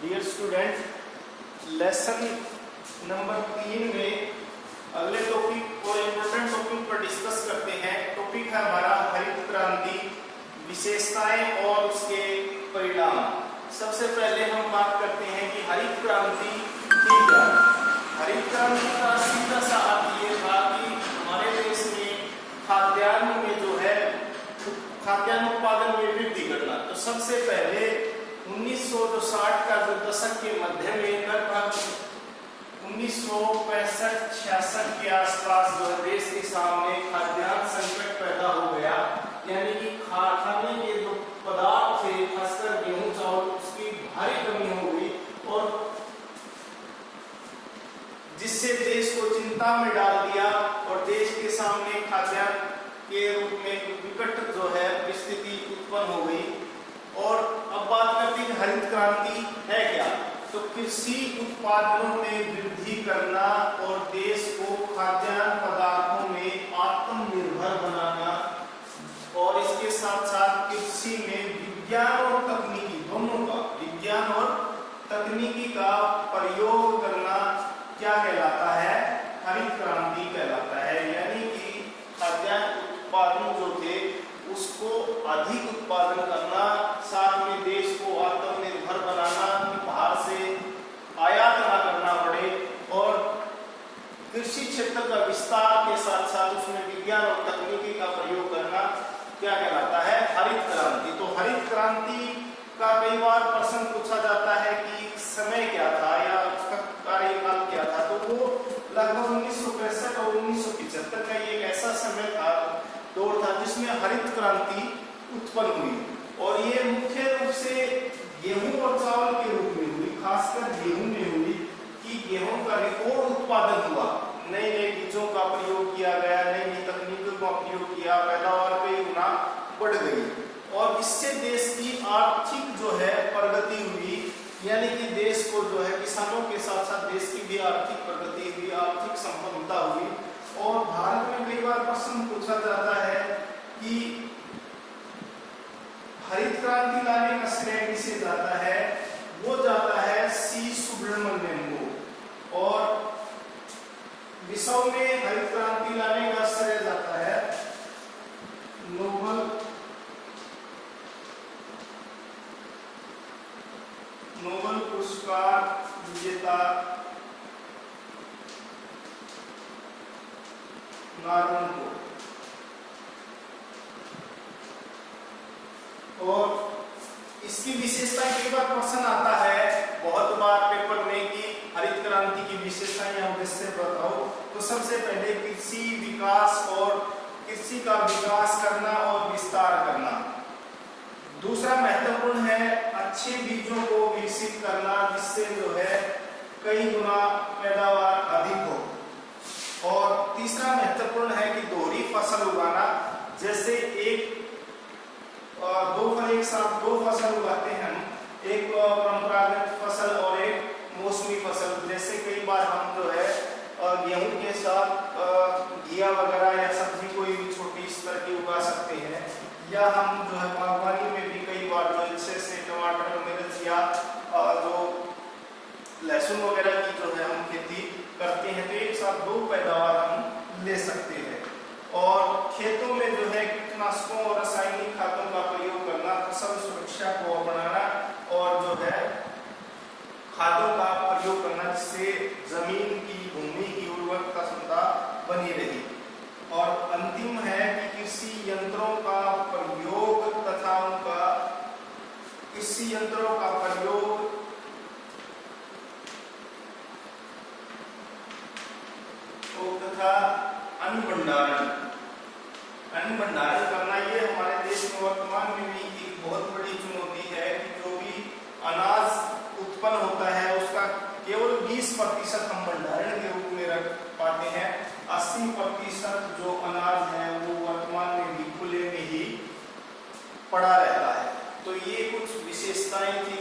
Dear student, lesson number 3 में अगले topic और इम्पोर्टेंट टॉपिक पर डिस्कस करते हैं। टॉपिक है हमारा हरित क्रांति, विशेषताएं और उसके परिणाम। सबसे पहले हम बात करते हैं कि हरित क्रांति थी क्या। हरित क्रांति का सीधा सा अर्थ ये था कि हमारे देश में खाद्यान्न में जो है खाद्यान्न उत्पादन में वृद्धि करना। तो सबसे पहले 1960 का जो दशक के मध्य में लगभग 1965-66 के आसपास जो देश के सामने खाद्यान्न संकट पैदा हो गया, यानी कि खाने के जो पदार्थ थे, खासकर गेहूं चावल, उसकी भारी कमी हो गई और जिससे देश को चिंता में डाल दिया और देश के सामने खाद्यान्न के रूप में विकट जो है स्थिति उत्पन्न हो गई। और अब बात करते हैं हरित क्रांति है क्या। तो कृषि उत्पादनों में वृद्धि करना और देश को खाद्यान्न पदार्थों में आत्मनिर्भर बनाना और इसके साथ साथ कृषि में विज्ञान और तकनीकी दोनों का, विज्ञान और तकनीकी का प्रयोग करना क्या कहलाता है, हरित क्रांति कहलाता है। यानी कि खाद्यान्न उत्पादन जो थे उसको अधिक उत्पादन करना, साथ में देश को आत्मनिर्भर बनाना कि बाहर से आयात ना करना पड़े, और कृषि क्षेत्र का विस्तार के साथ साथ उसमें विज्ञान और तकनीकी का प्रयोग करना क्या कहलाता है, हरित क्रांति। तो हरित क्रांति का कई बार प्रश्न पूछा जाता है कि समय क्या था या उसका कार्यकाल क्या था। तो वो लगभग 1965 और 1975 का ये एक ऐसा समय था, दौर था, जिसमें हरित क्रांति उत्पन्न हुई। और ये मुख्य रूप से गेहूं और चावल के रूप में हुई, खासकर गेहूं में हुई कि गेहूं का रिकॉर्ड उत्पादन हुआ, नए नए बीजों का प्रयोग किया गया, नई नई तकनीकों का प्रयोग किया, पैदावार कई गुना बढ़ गई और इससे देश की आर्थिक जो है प्रगति हुई। यानी कि देश को जो है किसानों के साथ साथ देश की भी आर्थिक प्रगति हुई, आर्थिक संपन्नता हुई। और भारत में कई बार प्रश्न पूछा जाता है कि हरित क्रांति लाने का श्रेय किसे जाता है। वो जाता है सी सुब्रमण्यम को, और विश्व में हरित क्रांति लाने का श्रेय जाता है नोबेल पुरस्कार विजेता नार्मन को। और इसकी विशेषता कई बार प्रश्न आता है बहुत बार पेपर में कि हरित क्रांति की विशेषताएं या उद्देश्य बताओ। तो सबसे पहले कृषि विकास और कृषि का विकास करना और विस्तार करना। दूसरा महत्वपूर्ण है अच्छे बीजों को विकसित करना, जिससे जो है कई गुना पैदावार अधिक हो। और तीसरा महत्वपूर्ण है कि दोहरी फसल उगाना, जैसे एक साथ दो फसल उगाते हैं हम, एक परंपरागत फसल और एक मौसमी फसल। जैसे कई बार हम जो है गेहूं के साथ घिया वगैरह या सब्जी कोई भी छोटी स्तर की उगा सकते हैं, या हम जो है बागवानी में भी कई बार जो अच्छे से टमाटर, मिर्च या जो लहसुन वगैरह की जो है हम खेती करते हैं, तो एक साथ दो पैदावार हम ले सकते हैं। और खेतों में जो है कीटनाशकों और रासायनिक खादों का प्रयोग करना, फसल सुरक्षा को अपनाना और जो है खादों का प्रयोग करना, जिससे जमीन की, भूमि की उर्वरता क्षमता बनी रही। और अंतिम है कि कृषि यंत्रों का प्रयोग तथा उनका कृषि यंत्रों का प्रयोग तथा अन्न भंडारण करना। ये हमारे देश में वर्तमान में भी एक बहुत बड़ी चुनौती है कि जो भी अनाज उत्पन्न होता है उसका केवल 20% हम भंडारण के रूप में रख पाते हैं। 80% जो अनाज है वो वर्तमान में भी खुले में ही पड़ा रहता है। तो ये कुछ विशेषताएं थी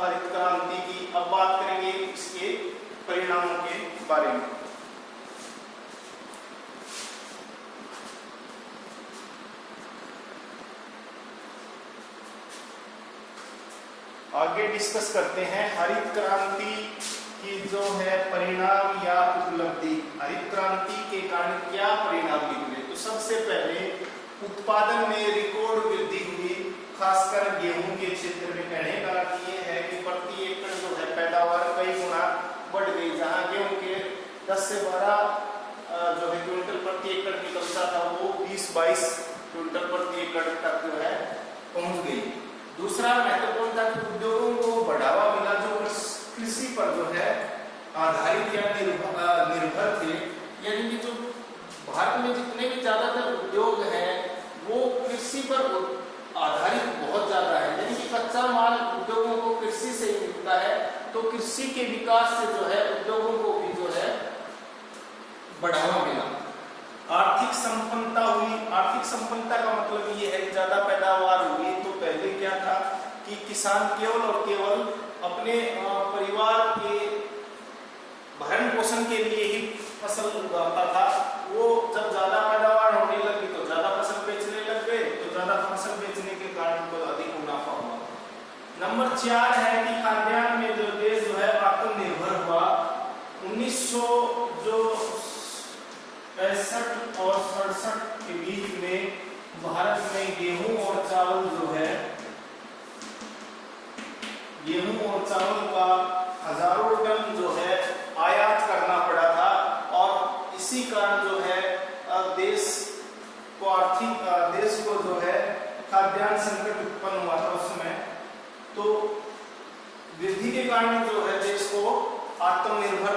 हरित क्रांति की। अब बात करेंगे इसके परिणामों के बारे में। आगे डिस्कस करते हैं हरित क्रांति की जो है परिणाम या उपलब्धि। हरित क्रांति के कारण क्या परिणाम निकले? तो सबसे पहले उत्पादन में रिकॉर्ड वृद्धि हुई, खासकर गेहूं के क्षेत्र में। कहने का अर्थ ये है कि प्रति एकड़ जो है पैदावार कई गुना बढ़ गई। जहां गेहूं के 10 से 12 जो है क्विंटल प्रति एकड़ निकलता था, वो 20-22 क्विंटल प्रति एकड़ तक जो है पहुंच गई। दूसरा महत्वपूर्ण था कि उद्योगों को बढ़ावा मिला जो कृषि पर जो है आधारित या निर्भर थे। यानी कि जो भारत में जितने भी ज्यादातर उद्योग हैं वो कृषि पर आधारित बहुत ज्यादा है। यानी कि कच्चा माल उद्योगों को कृषि से ही मिलता है, तो कृषि के विकास से जो है उद्योगों को भी जो है बढ़ावा मिला। आर्थिक संपन्नता हुई। आर्थिक संपन्नता का मतलब ये है कि ज्यादा पैदावार हुई। तो पहले क्या था कि किसान केवल और केवल अपने परिवार के भरण पोषण के लिए ही फसल उगाता था। वो जब ज्यादा पैदावार होने लगी तो ज्यादा फसल बेचने लग गए, तो ज्यादा फसल बेचने के कारण उनको अधिक मुनाफा हुआ। नंबर 4 है कि खाद्यान्न में जो देश जो है आत्मनिर्भर हुआ। 1965 और 67 के बीच में भारत में गेहूं और चावल का हजारों टन जो है आयात करना पड़ा था। और इसी कारण जो है देश को जो है खाद्यान्न संकट उत्पन्न हुआ था उस समय। तो वृद्धि के कारण जो है देश को आत्मनिर्भर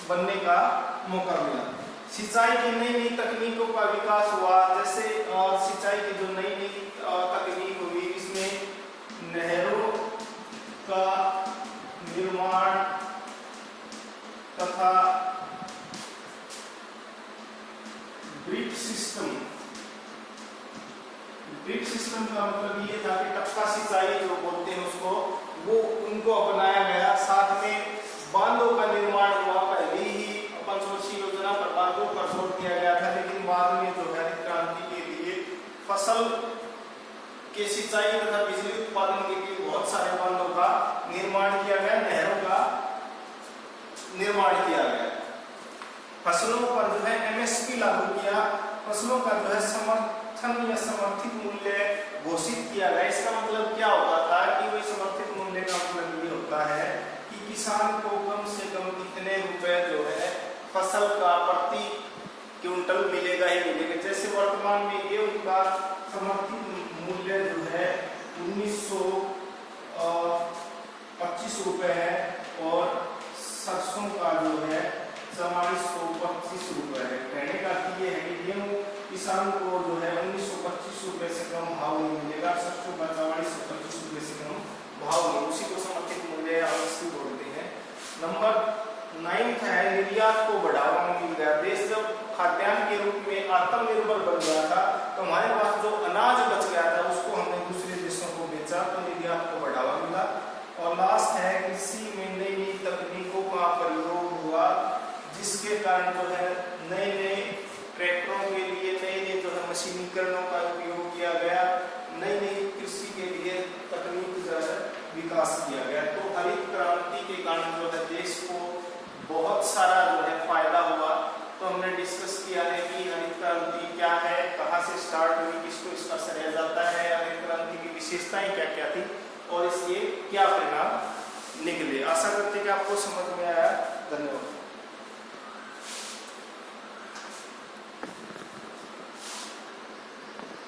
बनने का मौका मिला। सिंचाई की नई नई तकनीकों का विकास हुआ। जैसे सिंचाई की जो नई नई तकनीक हुई, इसमें नहरों का निर्माण तथा ड्रिप सिस्टम का मतलब ये था कि टपका सिंचाई जो बोलते हैं उसको, वो उनको अपनाया गया। साथ में बांधों का निर्माण हुआ। पहले ही पंचवर्षीय योजना पर बांधों पर जोर दिया गया था, लेकिन बाद में जो है हरित क्रांति के लिए फसल के सिंचाई तथा बिजली उत्पादन के लिए बहुत सारे बांधों का निर्माण किया गया, नहरों का निर्माण किया गया। फसलों पर जो है एमएसपी लागू किया। फसलों का जो है समर्थन या समर्थित मूल्य घोषित किया गया। इसका मतलब क्या होता था कि वही समर्थित मूल्य का मतलब ये होता है कि किसान को कम से कम कितने रुपए जो है फसल का प्रति क्विंटल मिलेगा ही मिलेगा। जैसे वर्तमान में गेहूं का समर्थित मूल्य जो है 1925 रुपए है और सरसों का जो है 4425 रुपए है। कहने का अर्थ ये है कि गेहूं किसान को जो है 1925 रुपए से कम भाव नहीं मिलेगा, सरसों का 4425 रुपए से कम भाव नहीं। उसी को समर्थित मूल्य अवश्य बोलते हैं। नंबर 9 है निर्यात को बढ़ावा मिल गया। देश जब खाद्यान्न के रूप में आत्मनिर्भर बन गया था, तो हमारे पास जो अनाज बच गया था उसको हमने दूसरे देशों को बेचा, तो निर्यात को बढ़ावा मिला। और लास्ट है कृषि में नई नई तकनीकों का प्रयोग हुआ, जिसके कारण जो है नए नए ट्रैक्टरों के लिए नए नए जो है मशीनीकरणों का उपयोग किया गया, नई नई कृषि के लिए तकनीक जो है विकास किया गया। तो हरित क्रांति के कारण जो है देश को बहुत सारा जो है फायदा हुआ। तो हमने डिस्कस किया है कि हरित क्रांति क्या है, कहाँ से स्टार्ट हुई, किसको इसका श्रेय जाता है, हरित क्रांति की विशेषताएं क्या क्या थी और इसके क्या परिणाम निकले। आशा करते हैं कि आपको समझ में आया।